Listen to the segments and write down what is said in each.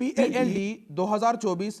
PLD 2024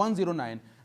109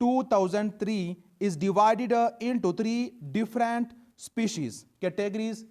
2003 is divided into 3 different species, categories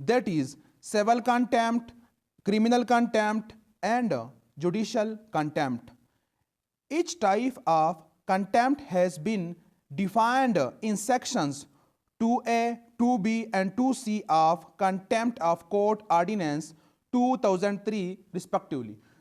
that is civil contempt, criminal contempt and judicial contempt. Each type of contempt has been defined in sections 2A, 2B and 2C of Contempt of Court Ordinance 2003 respectively.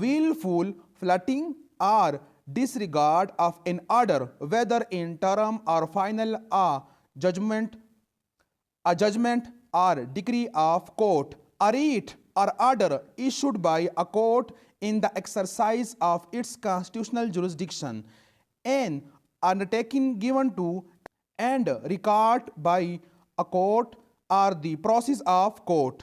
willful flouting or disregard of an order, whether in term or final, a judgment or decree of court, a writ or order issued by a court in the exercise of its constitutional jurisdiction, an undertaking given to and record by a court or the process of court۔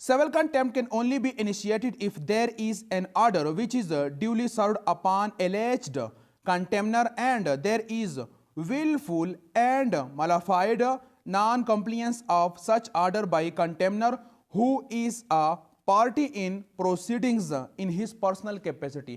Civil contempt can only be initiated if there is an order which is duly served upon alleged contemner and there is willful and malified non-compliance of such order by contemner who is a party in proceedings in his personal capacity۔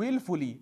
willfully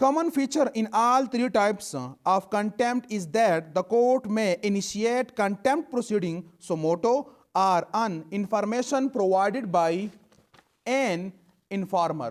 common feature in all 3 types of contempt is that the court may initiate contempt proceeding suo motu or on information provided by an informer۔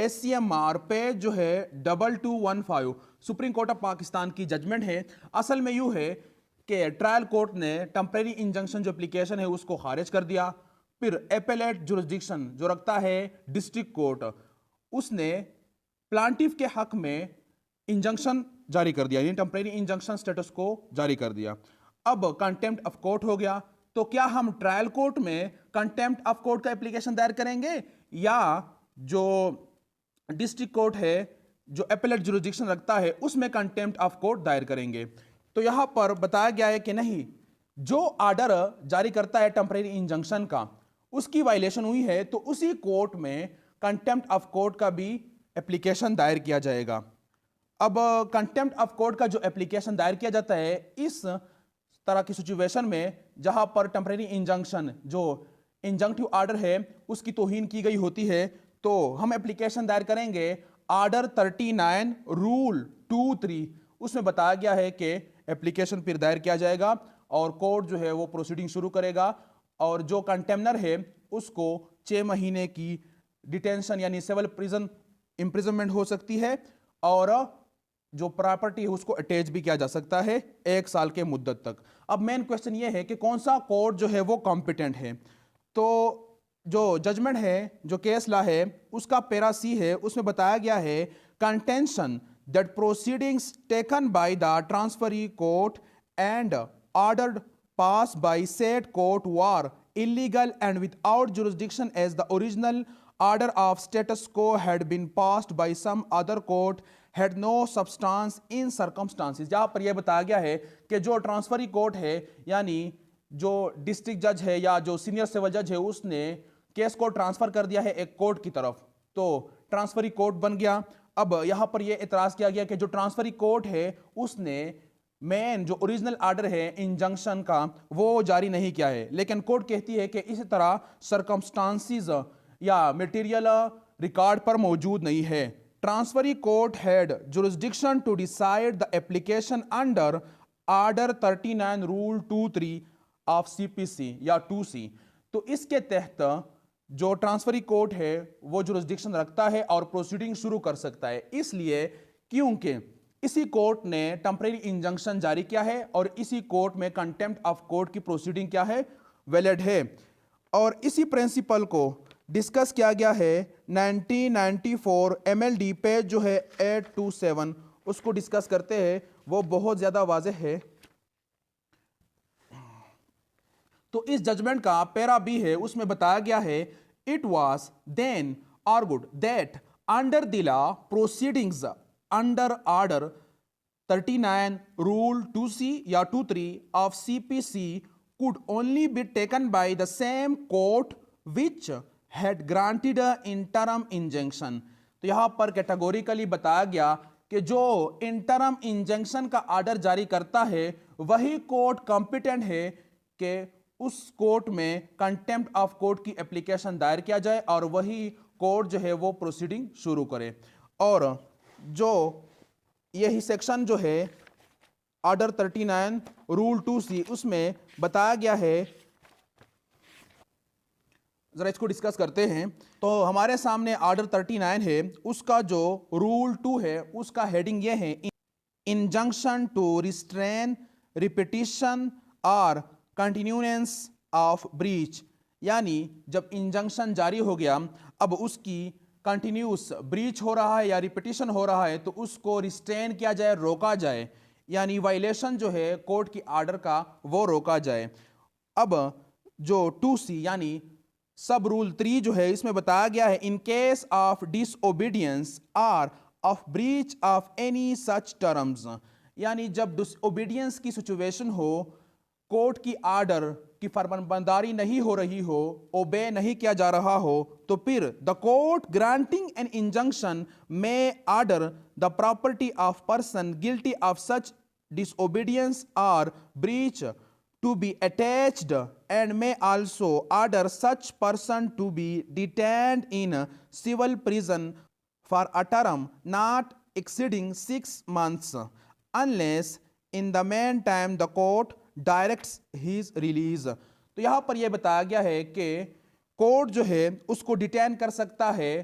SCMR page जो है 2215 supreme court of Pakistan की judgement है। असल में यूं है कि trial court ने टेम्परेरी इंजंक्शन जो एप्लीकेशन है उसको खारिज कर दिया। फिर एपेलेट जुरिस्डिक्शन जो रखता है डिस्ट्रिक्ट कोर्ट, उसने प्लांटिफ के हक में इंजंक्शन जारी कर दिया, यानी टेम्परेरी इंजंक्शन स्टेटस को जारी कर दिया। अब कंटेम्प्ट ऑफ कोर्ट हो गया, तो क्या हम ट्रायल कोर्ट में कंटेम्प्ट ऑफ कोर्ट का एप्लीकेशन दायर करेंगे या जो डिस्ट्रिक्ट कोर्ट है जो एपेलेट जुरिस्डिक्शन रखता है उसमें कंटेम्प्ट ऑफ कोर्ट दायर करेंगे? तो यहां पर बताया गया है कि नहीं, जो आर्डर जारी करता है टेम्परेरी इंजंक्शन का, उसकी वायलेशन हुई है तो उसी कोर्ट में कंटेम्प्ट ऑफ कोर्ट का भी एप्लीकेशन दायर किया जाएगा। अब कंटेम्प्ट ऑफ कोर्ट का जो एप्लीकेशन दायर किया जाता है इस तरह की सिचुएशन में जहां पर टेम्परेरी इंजंक्शन जो इंजंक्टिव आर्डर है उसकी तौहीन की गई होती है, तो हम एप्लीकेशन दायर करेंगे आर्डर 39 रूल 23। उसमें बताया गया है कि एप्लीकेशन फिर दायर किया जाएगा और कोर्ट जो है वो प्रोसीडिंग शुरू करेगा और जो कंटेमनर है उसको 6 महीने की डिटेंशन यानी सिविल प्रिजन इंप्रिजनमेंट हो सकती है और जो प्रॉपर्टी है उसको अटैच भी किया जा सकता है 1 साल के मुद्दत तक। अब मेन क्वेश्चन ये है कि कौन सा कोर्ट जो है वो कॉम्पिटेंट है। तो जो जजमेंट है, जो केस ला है, उसका पैरा सी है, उसमें बताया गया है contention that proceedings taken by the transferee court and ordered pass by said court were illegal and without jurisdiction as the original order of status quo had been passed by some other court had no substance in circumstances। जहां पर यह बताया गया है कि जो transferee court है यानी जो डिस्ट्रिक्ट जज है या जो सीनियर सिविल जज है उसने केस को ट्रांसफर कर दिया है एक कोर्ट की तरफ, तो ट्रांसफरी कोर्ट बन गया। अब यहां पर यह इतराज किया गया कि जो ट्रांसफरी कोर्ट है उसने मेन जो ओरिजिनल आर्डर है इंजंक्शन का वो जारी नहीं किया है, लेकिन कोर्ट कहती है कि इसी तरह सर्कमस्टांसिस या मटेरियल रिकॉर्ड पर मौजूद नहीं है। Transferee court had jurisdiction to decide the application under order 39 rule 23 of CPC या 2C। तो इसके तहत जो ट्रांसफरी कोर्ट है वो जुरिस्डिक्शन रखता है और प्रोसीडिंग शुरू कर सकता है, इसलिए क्योंकि इसी कोर्ट ने टेम्परेरी इंजंक्शन जारी किया है और इसी कोर्ट में कंटेम्प्ट ऑफ कोर्ट की प्रोसीडिंग क्या है, वैलिड है। और इसी प्रिंसिपल को डिस्कस किया गया है 1994 MLD पेज जो है 827, उसको डिस्कस करते हैं, वो बहुत ज्यादा वाज़ेह है। तो इस जजमेंट का पैरा बी है, उसमें बताया गया है it was then argued that under the law proceedings under order 39 rule 2C या 23 of CPC could only be taken by the same court which had granted a interim injunction। तो यहां पर categorically बताया गया कि जो इंटरम इंजंक्शन का order जारी करता है वही कोर्ट कॉम्पिटेंट है कि उस कोर्ट में कंटेम्प्ट ऑफ कोर्ट की एप्लीकेशन दायर किया जाए और वही कोर्ट जो है वो प्रोसीडिंग शुरू करे। और जो यही सेक्शन जो है ऑर्डर 39 रूल 2C उसमें बताया गया है, जरा इसको डिस्कस करते हैं। तो हमारे सामने ऑर्डर 39 है, उसका जो रूल 2 है उसका हेडिंग ये है इंजंक्शन टू रिस्ट्रेन रिपीटिशन और कंटिन्यूएंस ऑफ ब्रीच। यानी जब इंजंक्शन जारी हो गया अब उसकी कंटिन्यूस ब्रीच हो रहा है या रिपीटिशन हो रहा है तो उसको रिस्ट्रेन किया जाए, रोका जाए, यानी वायलेशन जो है कोर्ट की ऑर्डर का वो रोका जाए। अब जो 2C यानी सब रूल 3 जो है इसमें बताया गया है इन केस ऑफ डिसओबीडियंस और of breach of any such terms, यानी जब डिसओबीडियंस की सिचुएशन हो, कोर्ट की ऑर्डर की फरमानबरदारी नहीं हो रही हो, ओबे नहीं किया जा रहा हो, तो फिर the court granting an injunction में order the property of person guilty of such disobedience or breach to be attached and may also order such person to be detained in civil prison for a term not exceeding 6 months unless in the meantime the court directs his release। तो यहाँ पर यह बताया गया है कि court जो है उसको डिटेन कर सकता है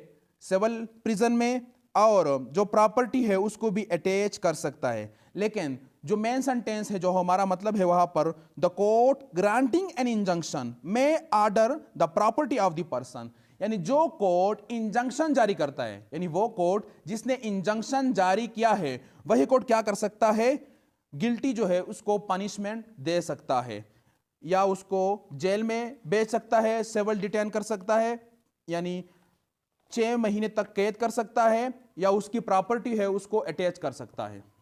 सिविल प्रिजन में, और जो प्रॉपर्टी है उसको भी अटैच कर सकता है। लेकिन जो मेन सेंटेंस है, जो हमारा मतलब है वहां पर, the court granting an injunction may order the property of the person, यानी जो कोर्ट इंजंक्शन जारी करता है, यानी वो कोर्ट जिसने इंजंक्शन जारी किया है, वही कोर्ट क्या कर सकता है, गिल्टी जो है उसको पनिशमेंट दे सकता है, या उसको जेल में भेज सकता है, सिविल डिटेन कर सकता है, यानी 6 महीने तक कैद कर सकता है, या उसकी प्रॉपर्टी है उसको अटैच कर सकता है।